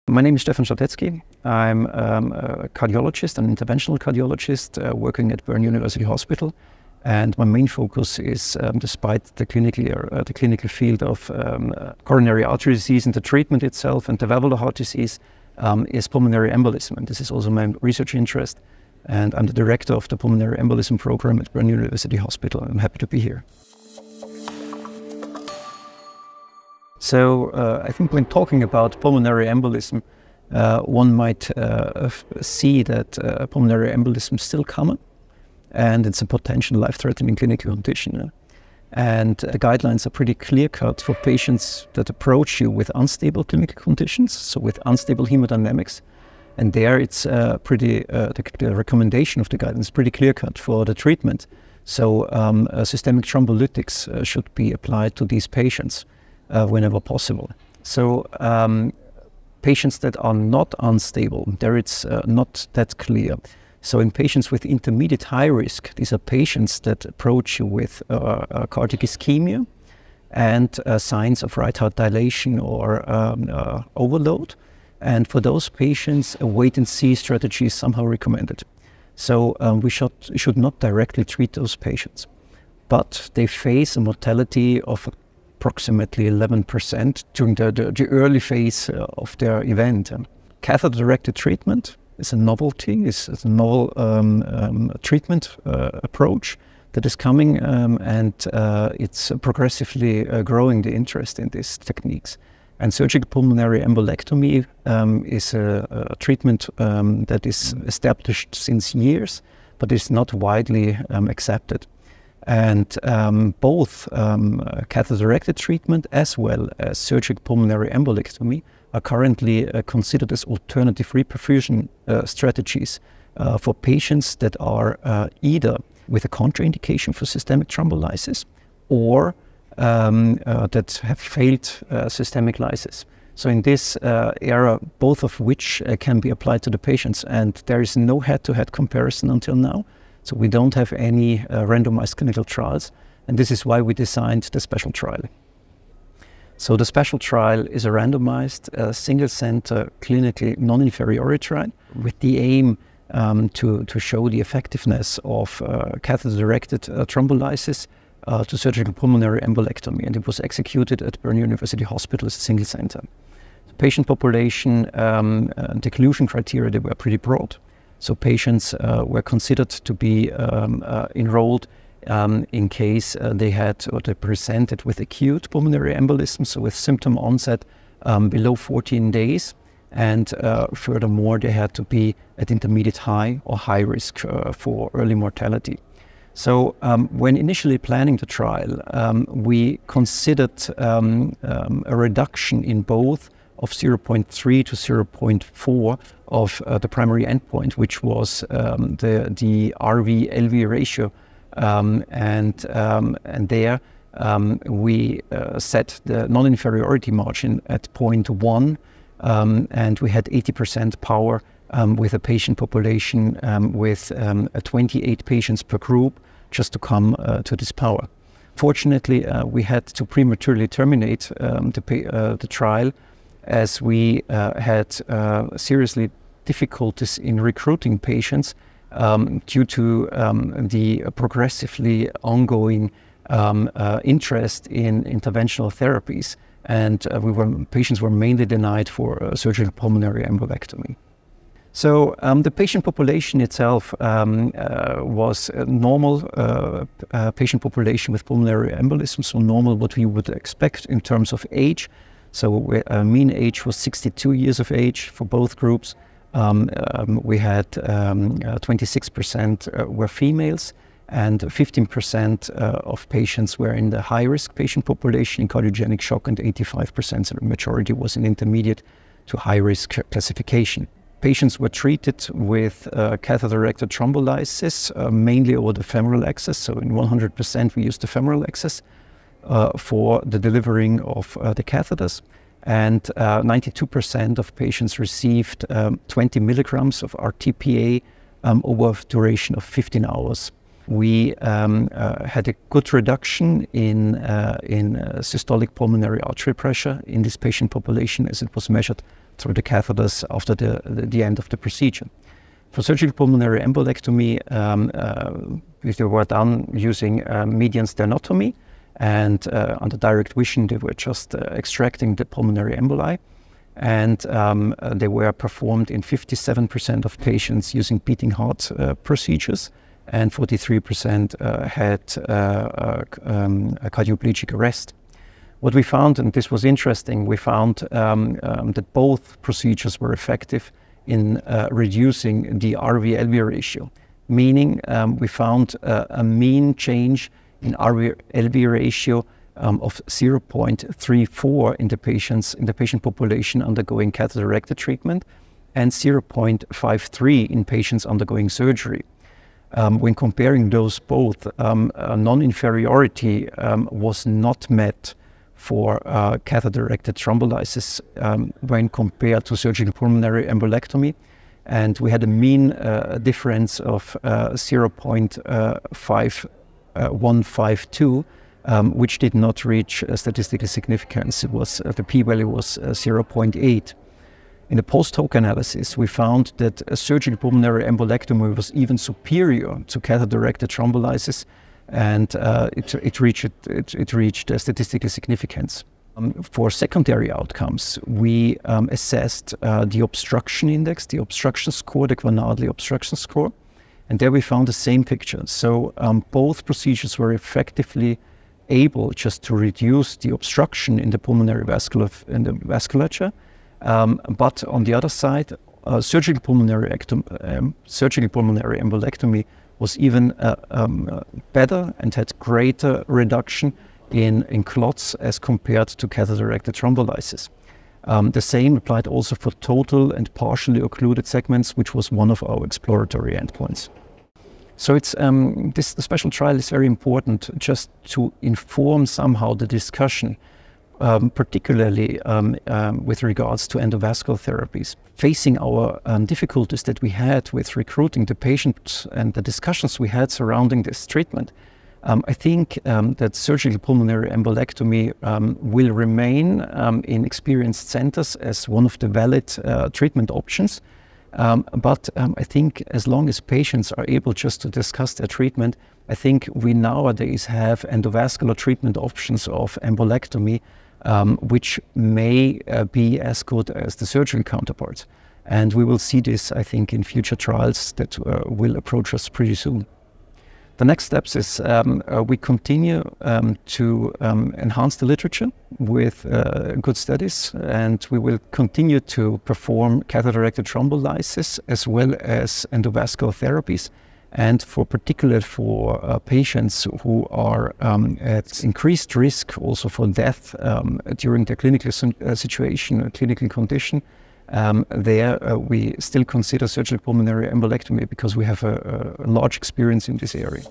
My name is Stefan Stortecky. I'm a cardiologist, an interventional cardiologist working at Bern University Hospital. And my main focus is, despite the clinical field of coronary artery disease and the treatment itself and the valvular heart disease, is pulmonary embolism. And this is also my research interest. And I'm the director of the Pulmonary Embolism program at Bern University Hospital. I'm happy to be here. So I think when talking about pulmonary embolism, one might see that pulmonary embolism is still common, and it's a potential life-threatening clinical condition. And the guidelines are pretty clear-cut for patients that approach you with unstable clinical conditions, so with unstable hemodynamics. And there it's the recommendation of the guidelines is pretty clear-cut for the treatment. So systemic thrombolytics should be applied to these patients whenever possible. So patients that are not unstable, there it's not that clear. So in patients with intermediate high risk, these are patients that approach you with cardiac ischemia and signs of right heart dilation or overload. And for those patients, a wait-and-see strategy is somehow recommended. So we should not directly treat those patients. But they face a mortality of approximately 11% during the early phase of their event. Catheter-directed treatment is a novelty, is a novel treatment approach that is coming, and it's progressively growing the interest in these techniques. And surgical pulmonary embolectomy is a treatment that is established since years, but is not widely accepted. And both catheter-directed treatment as well as surgical pulmonary embolectomy are currently considered as alternative reperfusion strategies for patients that are either with a contraindication for systemic thrombolysis or that have failed systemic lysis. So in this era, both of which can be applied to the patients, and there is no head-to-head comparison until now. So we don't have any randomized clinical trials, and this is why we designed the special trial. So the special trial is a randomized, single-center, clinically non-inferiority trial with the aim to show the effectiveness of catheter-directed thrombolysis to surgical pulmonary embolectomy, and it was executed at Bern University Hospital as a single center. The patient population, the inclusion criteria, they were pretty broad. So patients were considered to be enrolled in case they had or they presented with acute pulmonary embolism, so with symptom onset below 14 days, and furthermore they had to be at intermediate high or high risk for early mortality. So when initially planning the trial, we considered a reduction in both of 0.3 to 0.4 of the primary endpoint, which was the RV-LV ratio. And there we set the non-inferiority margin at 0.1, and we had 80% power with a patient population with 28 patients per group just to come to this power. Fortunately, we had to prematurely terminate the trial as we had seriously difficulties in recruiting patients due to the progressively ongoing interest in interventional therapies, and patients were mainly denied for surgical pulmonary embolectomy. So the patient population itself was a normal patient population with pulmonary embolism, so normal what we would expect in terms of age. So mean age was 62 years of age for both groups. We had 26% were females, and 15% of patients were in the high-risk patient population in cardiogenic shock, and 85%, so the majority was in intermediate to high-risk classification. Patients were treated with catheter-directed thrombolysis, mainly over the femoral access. So in 100% we used the femoral access for the delivering of the catheters. And 92% of patients received 20 milligrams of RTPA over a duration of 15 hours. We had a good reduction in systolic pulmonary artery pressure in this patient population, as it was measured through the catheters after the end of the procedure. For surgical pulmonary embolectomy, they were done using median sternotomy, and under direct vision they were just extracting the pulmonary emboli, and they were performed in 57% of patients using beating heart procedures, and 43% had a cardioplegic arrest. What we found, and this was interesting, we found that both procedures were effective in reducing the RV-LV ratio, meaning we found a mean change in RV-LV ratio of 0.34 in the patient population undergoing catheter-directed treatment, and 0.53 in patients undergoing surgery. When comparing those both, non-inferiority was not met for catheter-directed thrombolysis when compared to surgical pulmonary embolectomy, and we had a mean difference of 0.5152, which did not reach statistical significance. It was the p-value was 0.8. In the post-hoc analysis, we found that surgical pulmonary embolectomy was even superior to catheter-directed thrombolysis, and it reached statistical significance. For secondary outcomes, we assessed the obstruction index, the obstruction score, the Guanadli obstruction score, and there we found the same picture. So both procedures were effectively able just to reduce the obstruction in the pulmonary vasculature, but on the other side, surgical pulmonary embolectomy was even better and had greater reduction in clots as compared to catheter-directed thrombolysis. The same applied also for total and partially occluded segments, which was one of our exploratory endpoints. So it's this special trial is very important just to inform somehow the discussion, particularly with regards to endovascular therapies. Facing our difficulties that we had with recruiting the patients and the discussions we had surrounding this treatment, I think that surgical pulmonary embolectomy will remain in experienced centers as one of the valid treatment options. But I think as long as patients are able just to discuss their treatment, I think we nowadays have endovascular treatment options of embolectomy, which may be as good as the surgical counterparts. And we will see this, I think, in future trials that will approach us pretty soon. The next steps is we continue to enhance the literature with good studies, and we will continue to perform catheter-directed thrombolysis as well as endovascular therapies. And particularly for patients who are at increased risk also for death during their clinical situation or clinical condition, we still consider surgical pulmonary embolectomy because we have a large experience in this area.